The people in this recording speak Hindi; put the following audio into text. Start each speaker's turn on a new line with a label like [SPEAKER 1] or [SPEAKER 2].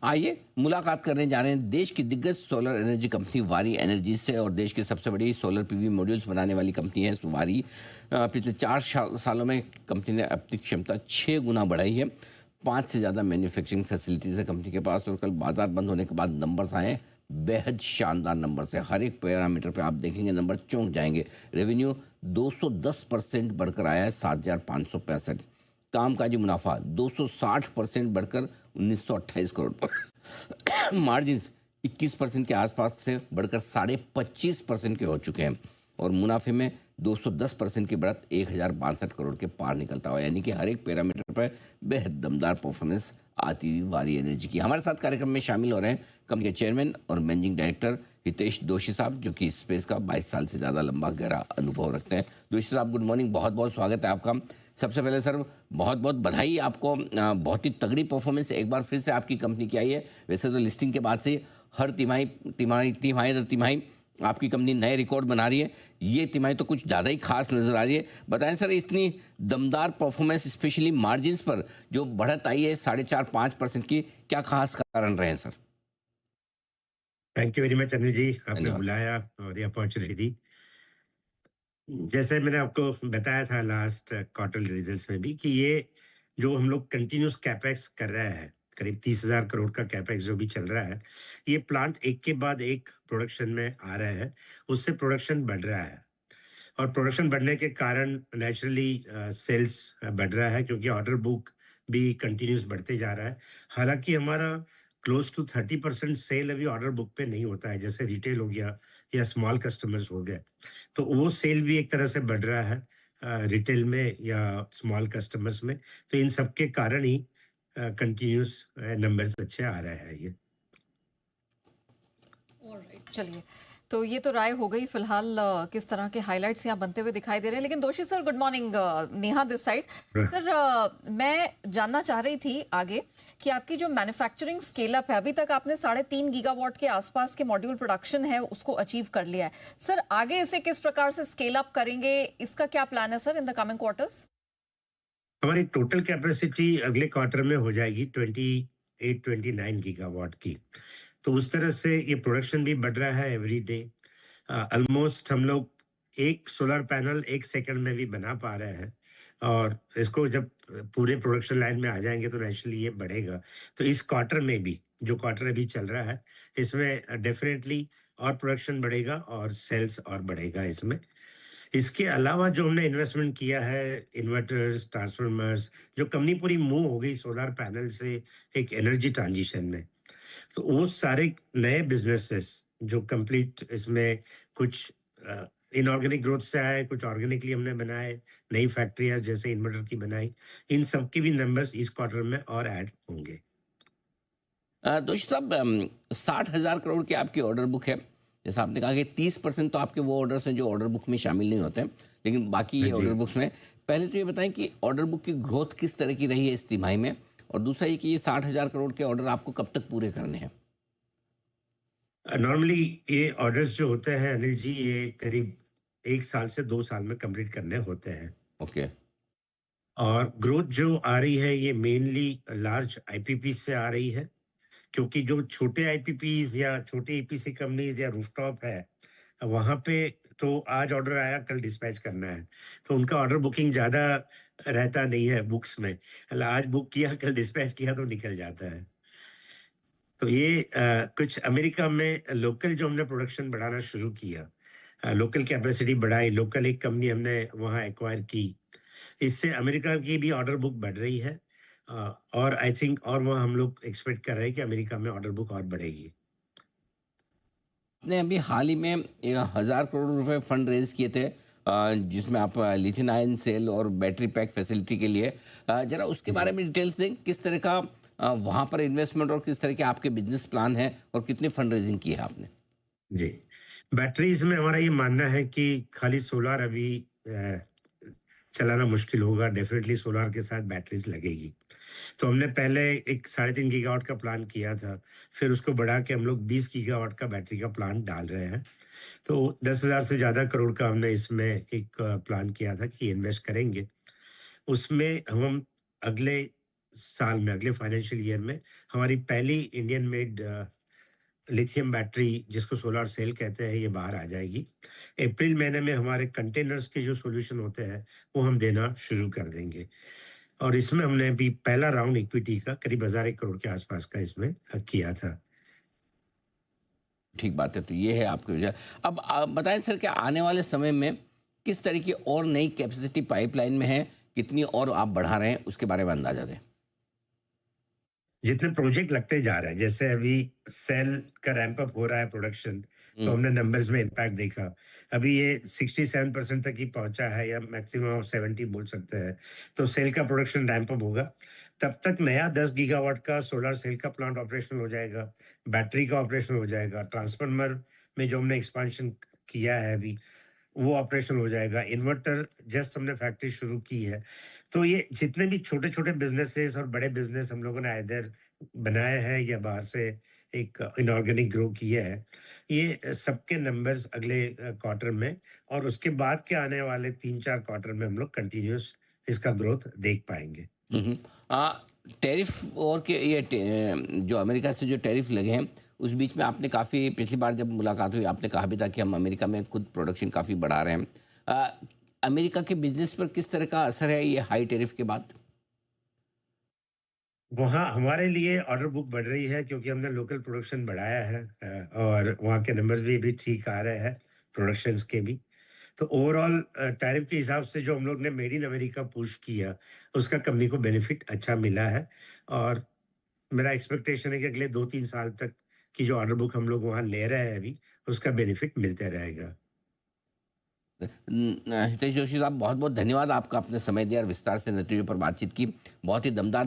[SPEAKER 1] आइए मुलाकात करने जा रहे हैं देश की दिग्गज सोलर एनर्जी कंपनी वारी एनर्जी से। और देश की सबसे बड़ी सोलर पीवी मॉड्यूल्स बनाने वाली कंपनी है वारी। पिछले 4 सालों में कंपनी ने अपनी क्षमता 6 गुना बढ़ाई है। 5 से ज़्यादा मैन्युफैक्चरिंग फैसिलिटीज़ है कंपनी के पास। और कल बाजार बंद होने के बाद नंबर्स आए हैं, बेहद शानदार नंबर्स है। हर एक पैरामीटर पे आप देखेंगे नंबर चौंक जाएंगे। रेवेन्यू 210% बढ़कर आया है 7,565। कामकाजी मुनाफा 260% बढ़कर 1928 करोड़। मार्जिन 21% के आसपास से बढ़कर 25.5% के हो चुके हैं। और मुनाफे में 210% की बढ़त 1,062 करोड़ के पार निकलता हुआ, यानी कि हर एक पैरामीटर पर बेहद दमदार परफॉर्मेंस आती हुई वारी एनर्जी की। हमारे साथ कार्यक्रम में शामिल हो रहे हैं कंपनी के चेयरमैन और मैनेजिंग डायरेक्टर हितेश दोशी साहब, जो कि स्पेस का 22 साल से ज़्यादा लंबा गहरा अनुभव रखते हैं। दोशी साहब, गुड मॉर्निंग, बहुत बहुत स्वागत है आपका। सबसे पहले सर बहुत बहुत बधाई आपको। बहुत ही तगड़ी परफॉर्मेंस एक बार फिर से आपकी कंपनी की आई है। वैसे तो लिस्टिंग के बाद से हर तिमाही तिमाही तिमाही दर तिमाही आपकी कंपनी नए रिकॉर्ड बना रही है। ये तिमाही तो कुछ ज़्यादा ही खास नज़र आ रही है। बताएं सर, इतनी दमदार परफॉर्मेंस स्पेशली मार्जिन्स पर जो बढ़त आई है 4.5-5% की, क्या खास कारण रहे हैं sir?
[SPEAKER 2] Thank you very much Anil ji, आपने
[SPEAKER 1] धन्यवाद।
[SPEAKER 2] बुलाया और ये अपॉर्चुनिटी दी। जैसे मैंने आपको बताया था लास्ट क्वार्टर रिजल्ट्स में भी कि ये जो हम लोग कंटिन्यूस कैपेक्स कर रहे हैं, करीब 30,000 करोड़ का कैपेक्स जो भी चल रहा है, ये प्लांट एक के बाद एक प्रोडक्शन में आ रहा है। उससे प्रोडक्शन बढ़ रहा है और प्रोडक्शन बढ़ने के कारण नेचुरली सेल्स बढ़ रहा है, क्योंकि ऑर्डर बुक भी कंटिन्यूस बढ़ते जा रहा है। हालांकि हमारा क्लोज टू 30% सेल अभी ऑर्डर बुक पे नहीं होता है, जैसे रिटेल हो गया या स्मॉल कस्टमर्स हो गए, तो वो सेल भी एक तरह से बढ़ रहा है रिटेल में या स्मॉल कस्टमर्स में। तो इन सब के कारण ही कंटिन्यूस नंबर्स अच्छे आ रहे हैं ये।
[SPEAKER 3] ऑलराइट, चलिए, तो ये तो राय हो गई फिलहाल किस तरह के हाइलाइट्स यहाँ बनते हुए दिखाई दे रहे हैं। लेकिन दोषी sir, good morning, Neha this side. Sir, मैं जानना चाह रही थी आगे कि आपकी जो मैन्युफैक्चरिंग स्केल अप है, अभी तक आपने 3.5 गीगावाट के आसपास के मॉड्यूल प्रोडक्शन है उसको अचीव कर लिया है। सर, आगे इसे किस प्रकार से स्केल अप करेंगे, इसका क्या प्लान है sir in the coming quarters?
[SPEAKER 2] हमारी टोटल कैपेसिटी अगले क्वार्टर में हो जाएगी 28-29 गीगावाट की। तो उस तरह से ये प्रोडक्शन भी बढ़ रहा है एवरी डे। ऑलमोस्ट हम लोग एक सोलर पैनल 1 सेकंड में भी बना पा रहे हैं, और इसको जब पूरे प्रोडक्शन लाइन में आ जाएंगे तो नेचुरली ये बढ़ेगा। तो इस क्वार्टर में भी, जो क्वार्टर अभी चल रहा है, इसमें डेफिनेटली और प्रोडक्शन बढ़ेगा और सेल्स और बढ़ेगा इसमें। इसके अलावा जो हमने इन्वेस्टमेंट किया है, इन्वर्टर्स, ट्रांसफार्मर्स, जो कंपनी पूरी मूव हो गई सोलर पैनल से एक एनर्जी ट्रांजिशन में, तो वो सारे नए बिजनेसेस जो कंप्लीट इसमें कुछ इनऑर्गेनिक ग्रोथ से आए, कुछ ऑर्गेनिकली हमने बनाए, नई फैक्ट्रियां जैसे इन्वर्टर की बनाई, इन सब के भी नंबर्स इस क्वार्टर में और ऐड होंगे।
[SPEAKER 1] दोषी साहब, 60,000 करोड़ की आपकी ऑर्डर बुक है। जैसा आपने कहा कि 30% तो आपके वो ऑर्डर्स हैं जो ऑर्डर बुक में शामिल नहीं होते हैं, लेकिन बाकी
[SPEAKER 2] हाँ
[SPEAKER 1] ये
[SPEAKER 2] जी।
[SPEAKER 1] ऑर्डर बुक्स में। पहले तो ये बताएं कि ऑर्डर बुक की ग्रोथ किस तरह की रही है इस तिमाही में, और दूसरा ये कि ये 60,000 करोड़ के ऑर्डर आपको कब तक पूरे करने हैं?
[SPEAKER 2] नॉर्मली ये ऑर्डर्स जो होते हैं अनिल जी, ये करीब 1 साल से 2 साल में कंप्लीट करने होते हैं।
[SPEAKER 1] ओके।
[SPEAKER 2] और ग्रोथ जो आ रही है ये मेनली लार्ज आईपीपी से आ रही है, क्योंकि जो छोटे आईपीपीज या छोटे ईपीसी कंपनीज या रूफटॉप है, वहां पे तो आज ऑर्डर आया कल डिस्पैच करना है, तो उनका ऑर्डर बुकिंग ज्यादा रहता नहीं है बुक्स में। आज बुक किया कल डिस्पैच किया तो निकल जाता है। तो ये कुछ अमेरिका में लोकल जो हमने प्रोडक्शन बढ़ाना शुरू किया, लोकल कैपेसिटी बढ़ाई, लोकल एक कंपनी हमने वहाँ एक्वायर की, इससे अमेरिका की भी ऑर्डर बुक बढ़ रही है। और आई थिंक और वहाँ हम लोग एक्सपेक्ट कर रहे हैं कि अमेरिका में ऑर्डर बुक और बढ़ेगी।
[SPEAKER 1] आपने अभी हाल ही में 1,000 करोड़ रुपए फंड रेज किए थे, जिसमें आप लिथियम आयन सेल और बैटरी पैक फैसिलिटी के लिए। जरा उसके
[SPEAKER 2] जी
[SPEAKER 1] बारे में डिटेल्स दें, किस तरह का वहाँ पर इन्वेस्टमेंट और किस तरह के आपके बिजनेस प्लान है, और कितनी फंड रेजिंग की है आपने?
[SPEAKER 2] जी। बैटरीज में हमारा ये मानना है कि खाली सोलर अभी चलाना मुश्किल होगा, डेफिनेटली सोलर के साथ बैटरीज लगेगी। तो हमने पहले एक 3.5 गीगावाट का प्लान किया था, फिर उसको बढ़ा के हम लोग 20 गीगावाट का बैटरी का प्लान डाल रहे हैं। तो 10,000 से ज़्यादा करोड़ का हमने इसमें एक प्लान किया था कि इन्वेस्ट करेंगे। उसमें हम अगले साल में, अगले फाइनेंशियल ईयर में हमारी पहली इंडियन मेड लिथियम बैटरी, जिसको सोलर सेल कहते हैं, ये बाहर आ जाएगी। अप्रैल महीने में हमारे कंटेनर्स के जो सॉल्यूशन होते हैं वो हम देना शुरू कर देंगे। और इसमें हमने अभी पहला राउंड इक्विटी का करीब 1,001 करोड़ के आसपास का इसमें किया था।
[SPEAKER 1] ठीक बात है, तो ये है आपकी वजह। अब आप बताएं सर कि आने वाले समय में किस तरह की और नई कैपेसिटी पाइपलाइन में है, कितनी और आप बढ़ा रहे हैं, उसके बारे में अंदाजा दें।
[SPEAKER 2] जितने प्रोजेक्ट लगते जा रहे हैं, जैसे अभी सेल का रैंप अप हो रहा है प्रोडक्शन, तो हमने नंबर्स में इम्पैक्ट देखा। अभी ये 67% तक ही पहुंचा है, या मैक्सिमम ऑफ 70 बोल सकते हैं। तो सेल का प्रोडक्शन रैंप अप होगा। तब तक नया 10 गीगावाट का सोलर सेल का प्लांट ऑपरेशनल हो जाएगा, बैटरी का ऑपरेशनल हो जाएगा, ट्रांसफार्मर में जो हमने एक्सपांशन किया है अभी वो ऑपरेशन हो जाएगा। इन्वर्टर जस्ट हमने फैक्ट्री शुरू की है। तो ये जितने भी छोटे-छोटे बिज़नेसेस और बड़े बिज़नेस हम लोगों ने आइदर बनाए हैं या बाहर से एक इनॉर्गेनिक ग्रो किया है, ये सबके नंबर्स अगले क्वार्टर में और उसके बाद के आने वाले 3-4 क्वार्टर में हम लोग कंटिन्यूअस इसका ग्रोथ देख पाएँगे।
[SPEAKER 1] हम्म। टैरिफ और के ये जो अमेरिका से जो टैरिफ लगे हैं, उस बीच में आपने काफ़ी, पिछली बार जब मुलाकात हुई आपने कहा भी था कि हम अमेरिका में खुद प्रोडक्शन काफ़ी बढ़ा रहे हैं। अमेरिका के बिजनेस पर किस तरह का असर है ये हाई टैरिफ के बाद?
[SPEAKER 2] वहाँ हमारे लिए ऑर्डर बुक बढ़ रही है क्योंकि हमने लोकल प्रोडक्शन बढ़ाया है, और वहाँ के नंबर्स भी अभी ठीक आ रहे हैं प्रोडक्शंस के भी। तो ओवरऑल टैरिफ के हिसाब से जो हम लोग ने मेड इन अमेरिका पुश किया, उसका कंपनी को बेनिफिट अच्छा मिला है। और मेरा एक्सपेक्टेशन है कि अगले 2-3 साल तक की जो ऑर्डर बुक हम लोग वहाँ ले रहे हैं अभी, उसका बेनिफिट मिलते रहेगा।
[SPEAKER 1] हितेश जोशी साहब, बहुत बहुत धन्यवाद आपका, अपने समय दिया और विस्तार से नतीजों पर बातचीत की। बहुत ही दमदार